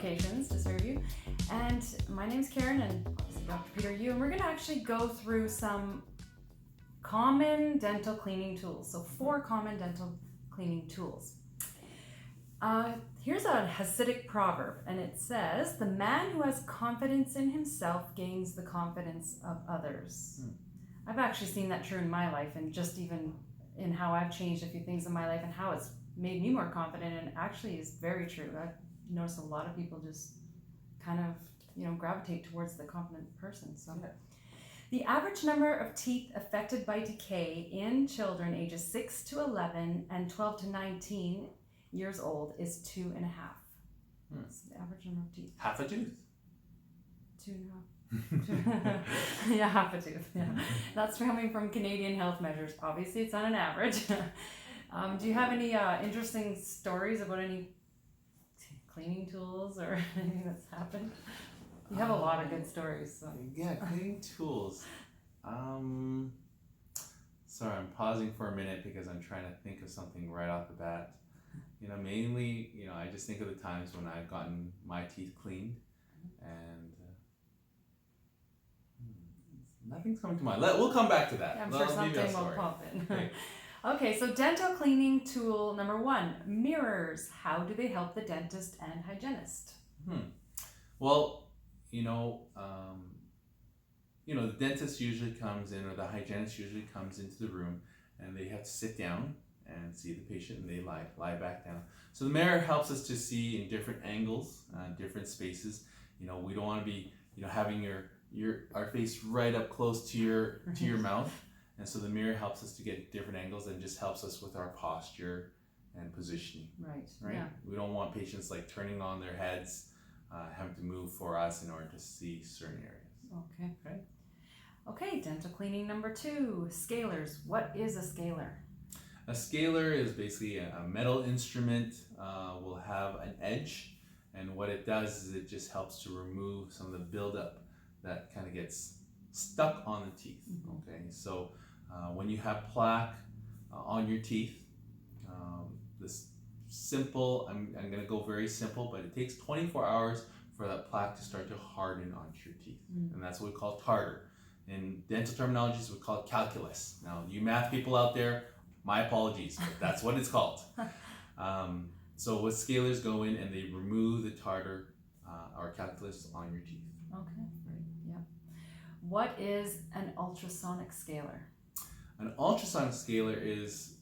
locations to serve you. And my name's Karen, and obviously Dr. Peter Yoo, and we're going to actually go through some common dental cleaning tools. So 4 common dental cleaning tools. Here's a Hasidic proverb, and it says, "The man who has confidence in himself gains the confidence of others." I've actually seen that true in my life, and just even in how I've changed a few things in my life and how it's made me more confident, and actually is very true. I've noticed a lot of people just kind of, gravitate towards the confident person. So the average number of teeth affected by decay in children ages 6 to 11 and 12 to 19 years old is 2.5. That's the average number of teeth. Half a tooth. 2.5. Yeah, half a tooth. Yeah, that's coming from Canadian health measures. Obviously, it's on an average. Do you have any interesting stories about any cleaning tools or anything that's happened? You have a lot of good stories. So. Yeah, cleaning tools. Sorry, I'm pausing for a minute because I'm trying to think of something right off the bat. Mainly, I just think of the times when I've gotten my teeth cleaned, and nothing's coming to mind. We'll come back to that. Yeah, I'm sure something will pop in. Okay. Okay, so dental cleaning tool number 1, mirrors. How do they help the dentist and hygienist? Well, the dentist usually comes in, or the hygienist usually comes into the room, and they have to sit down and see the patient, and they lie back down. So the mirror helps us to see in different angles, different spaces. We don't want to be, having our face right up close to your mouth, and so the mirror helps us to get different angles and just helps us with our posture and positioning. Right. Yeah. We don't want patients turning on their heads, having to move for us in order to see certain areas. Okay, dental cleaning number 2, scalars. What is a scalar? A scaler is basically a metal instrument. Will have an edge, and what it does is it just helps to remove some of the buildup that kind of gets stuck on the teeth. Okay, so when you have plaque on your teeth, this simple, I'm going to go very simple, but it takes 24 hours for that plaque to start to harden onto your teeth, and that's what we call tartar. In dental terminologies, we call it calculus. Now, you math people out there, my apologies, but that's what it's called. So what scalars go in and they remove the tartar or calculus on your teeth. Okay, great. Yeah. What is an ultrasonic scaler? An ultrasonic scaler is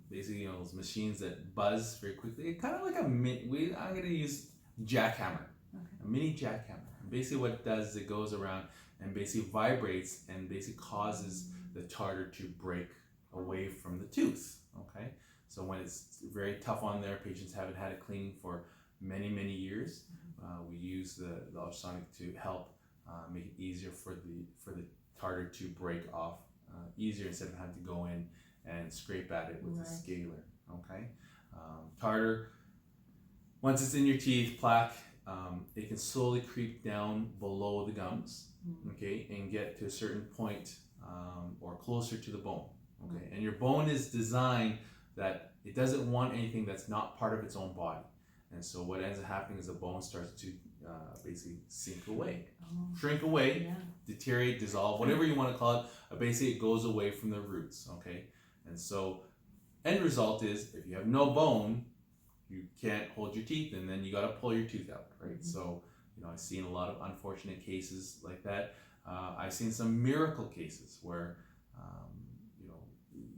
basically those machines that buzz very quickly. It's kind of like I'm going to use jackhammer, a mini jackhammer. And basically what it does is it goes around and basically vibrates and basically causes the tartar to break away from the tooth. Okay, so when it's very tough on there, patients haven't had a cleaning for many years, we use the ultrasonic to help make it easier for the tartar to break off easier, instead of having to go in and scrape at it with a scaler. Okay, tartar, once it's in your teeth, plaque, it can slowly creep down below the gums, okay, and get to a certain point or closer to the bone. Okay, and your bone is designed that it doesn't want anything that's not part of its own body, and so what ends up happening is the bone starts to basically sink away, shrink away, deteriorate, dissolve, whatever you want to call it. Basically, it goes away from the roots. Okay, and so end result is if you have no bone, you can't hold your teeth, and then you got to pull your tooth out. Right. So I've seen a lot of unfortunate cases like that. I've seen some miracle cases where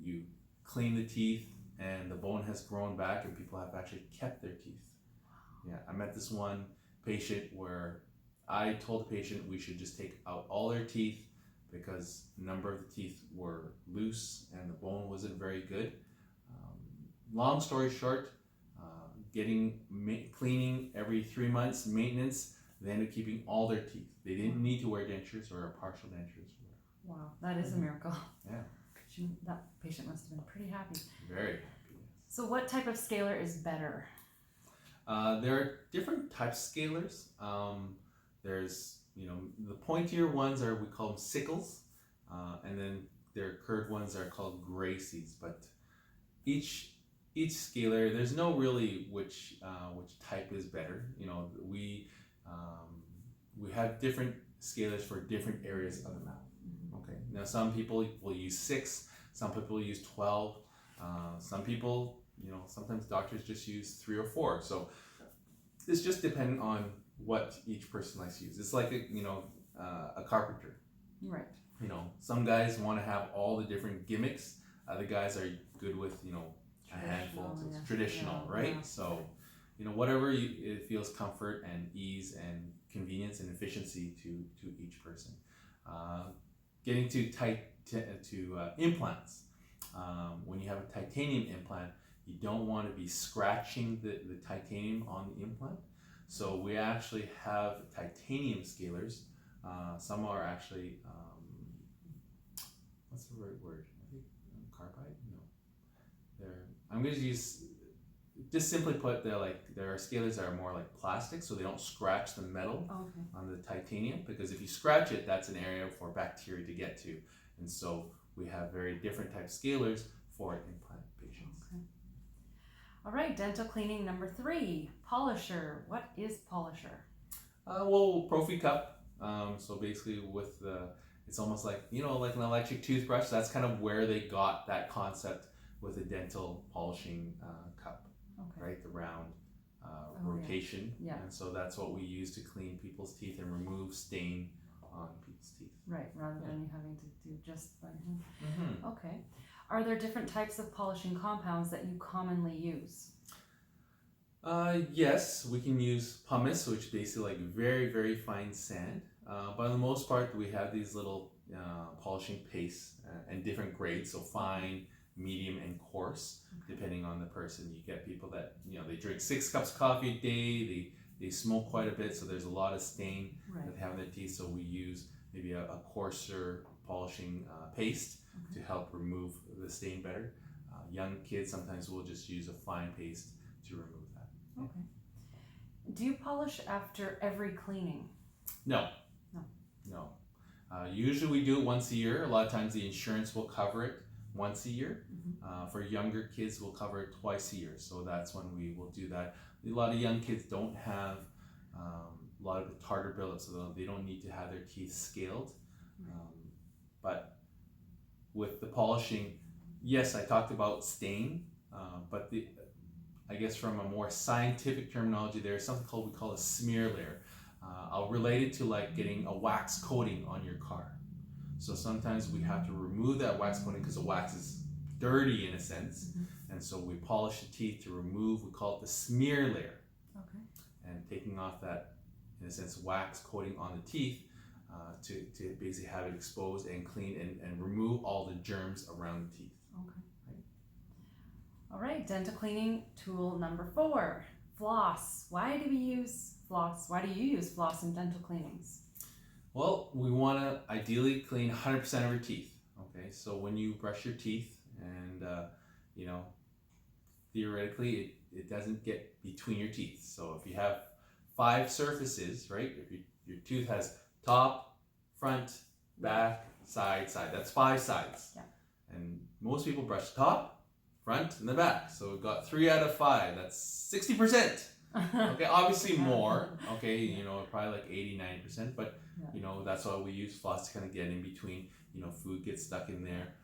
you clean the teeth and the bone has grown back and people have actually kept their teeth. Yeah, I met this one patient where I told the patient we should just take out all their teeth because a number of the teeth were loose and the bone wasn't very good. Long story short, cleaning every 3 months, maintenance, they ended up keeping all their teeth. They didn't need to wear dentures or partial dentures. Wow, that is a miracle. Yeah. That patient must have been pretty happy. Very happy. So what type of scaler is better? There are different types of scalars. There's, the pointier ones we call them sickles, and then their curved ones are called Gracies. But each each scaler, there's no really which type is better. You know, we have different scalers for different areas of the mouth. Okay. Now some people will use 6, some people use 12. Some people, you know, sometimes doctors just use 3 or 4. So it's just depending on what each person likes to use. It's like a carpenter. Right. You know, some guys want to have all the different gimmicks. Other guys are good with, you know, a handful. So it's traditional, right? Yeah. So, you know, whatever it feels comfort and ease and convenience and efficiency to each person. Getting to implants. When you have a titanium implant, you don't want to be scratching the titanium on the implant. So we actually have titanium scalers. Some are actually, what's the right word? I think carbide? No. I'm going to use, just simply put, there are scalers that are more like plastic, so they don't scratch the metal on the titanium, because if you scratch it, that's an area for bacteria to get to. And so we have very different type scalers for implant patients. Okay. All right, dental cleaning number 3, polisher. What is polisher? Well, Profi cup. So basically with it's almost like, you know, like an electric toothbrush. That's kind of where they got that concept with a dental polishing cup, right? The round rotation. Yeah. And so that's what we use to clean people's teeth and remove stain on people's teeth. Right, rather than you having to do just by hand. Okay. Are there different types of polishing compounds that you commonly use? Yes, we can use pumice, which is basically like very, very fine sand. But for the most part, we have these little polishing pastes and different grades, so fine, medium, and coarse, depending on the person. You get people that, you know, they drink 6 cups of coffee a day, they smoke quite a bit, so there's a lot of stain that they have in their teeth, so we use maybe a coarser polishing paste to help remove the stain better. Young kids sometimes will just use a fine paste to remove that. Okay. Do you polish after every cleaning? No. Usually we do it once a year. A lot of times the insurance will cover it once a year. For younger kids, we'll cover it twice a year. So that's when we will do that. A lot of young kids don't have a lot of the tartar buildup, so they don't need to have their teeth scaled. But with the polishing, yes, I talked about stain, but I guess from a more scientific terminology, there's something we call a smear layer. I'll relate it to like getting a wax coating on your car. So sometimes we have to remove that wax coating because the wax is dirty in a sense, and so we polish the teeth to remove, we call it the smear layer. And taking off that, in a sense, wax coating on the teeth to basically have it exposed and clean and remove all the germs around the teeth. All right, dental cleaning tool number 4, floss. Why do we use floss? Why do you use floss in dental cleanings? Well, we want to ideally clean 100% of your teeth. Okay, so when you brush your teeth, and you know, theoretically, it doesn't get between your teeth. So if you have 5 surfaces, right? If your tooth has top, front, back, side, that's 5 sides. Yeah. And most people brush top, front, and the back. So we've got 3 out of 5. That's 60%. Okay, obviously more. Okay, you know, probably like 80-90%. But you know, that's why we use floss to kind of get in between. You know, food gets stuck in there.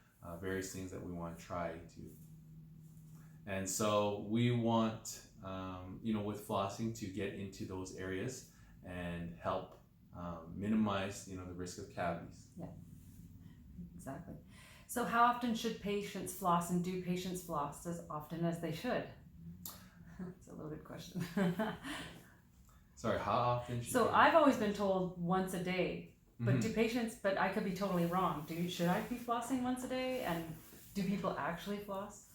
Various things that we want to try to. And so we want, you know, with flossing to get into those areas and help minimize, you know, the risk of cavities. Yeah, exactly. So how often should patients floss, and do patients floss as often as they should? It's a loaded question. Sorry, how often should So I've always been told once a day, but do patients, but I could be totally wrong. Should I be flossing once a day, and do people actually floss?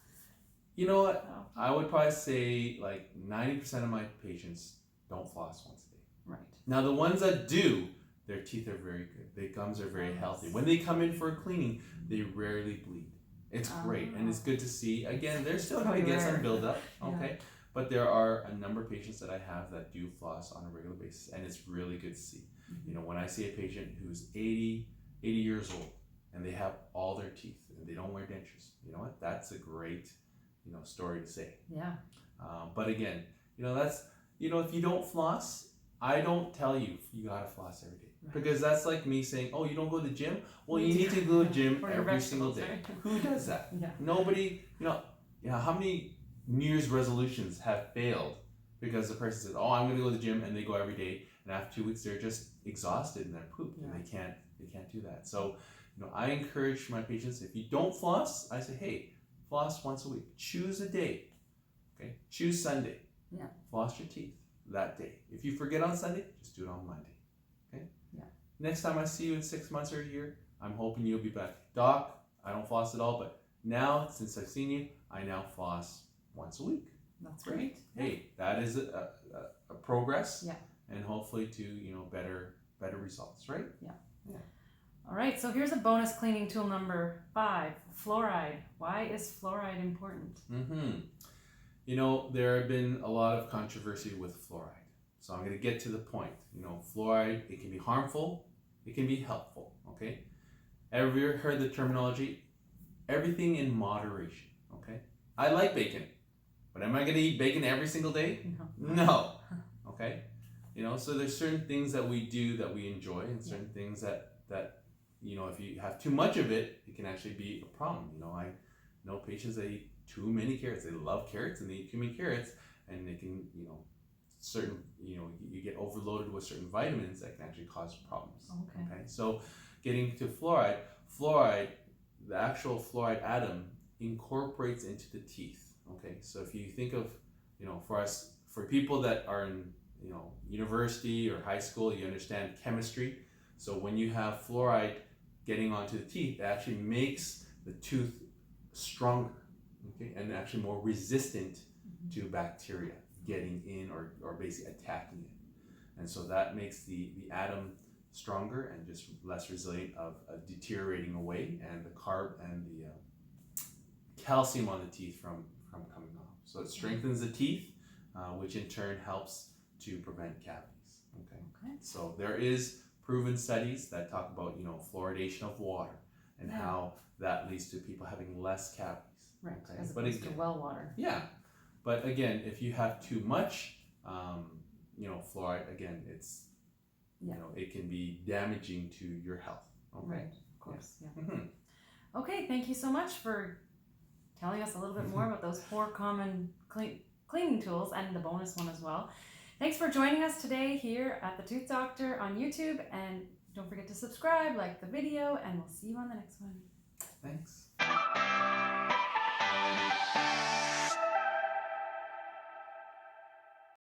You know what? I would probably say like 90% of my patients don't floss once a day. Right. Now the ones that do, their teeth are very good. Their gums are very healthy. When they come in for a cleaning, they rarely bleed. It's great, and it's good to see. Again, they're still going to get some buildup, okay? Yeah. But there are a number of patients that I have that do floss on a regular basis, and it's really good to see. You know, when I see a patient who's 80 years old, and they have all their teeth, and they don't wear dentures, you know what? That's a great story to say. Yeah. But again, that's, if you don't floss, I don't tell you gotta floss every day. Right. Because that's like me saying, oh, you don't go to the gym? Well, you need to go to the gym Or your every single day. vegetables, Who does that? Yeah. Nobody, how many New Year's resolutions have failed because the person says, oh, I'm gonna go to the gym, and they go every day, and after 2 weeks they're just exhausted and they're pooped, and they can't do that. So, I encourage my patients, if you don't floss, I say, hey, floss once a week. Choose a day. Okay? Choose Sunday. Yeah. Floss your teeth that day. If you forget on Sunday, just do it on Monday. Okay? Yeah. Next time I see you in 6 months or a year, I'm hoping you'll be back. Doc, I don't floss at all, but now, since I've seen you, I now floss once a week. That's great. Hey, that is a progress. Yeah. And hopefully to, better results, right? Yeah. All right, so here's a bonus cleaning tool number 5, fluoride. Why is fluoride important? There have been a lot of controversy with fluoride. So I'm going to get to the point. Fluoride, it can be harmful, it can be helpful, okay? Have you ever heard the terminology? Everything in moderation, okay? I like bacon, but am I going to eat bacon every single day? No. Okay? So there's certain things that we do that we enjoy, and certain things that if you have too much of it, it can actually be a problem. I know patients that eat too many carrots. They love carrots and they eat too many carrots, and they can, you get overloaded with certain vitamins that can actually cause problems. Okay. So getting to fluoride, the actual fluoride atom incorporates into the teeth. Okay. So if you think of, for people that are in, university or high school, you understand chemistry. So when you have fluoride getting onto the teeth, it actually makes the tooth stronger, okay, and actually more resistant to bacteria getting in or basically attacking it. And so that makes the atom stronger and just less resilient of deteriorating away, and the carb and the calcium on the teeth from coming off. So it strengthens the teeth, which in turn helps to prevent cavities. Okay. So there is proven studies that talk about fluoridation of water and how that leads to people having less cavities. Right. Okay? As opposed to well water. Yeah. But again, if you have too much, fluoride, again, it's it can be damaging to your health. Okay? Right. Of course. Yeah. Mm-hmm. Okay. Thank you so much for telling us a little bit more about those 4 common cleaning tools, and the bonus one as well. Thanks for joining us today here at the Tooth Doctor on YouTube, and don't forget to subscribe, like the video, and we'll see you on the next one. Thanks.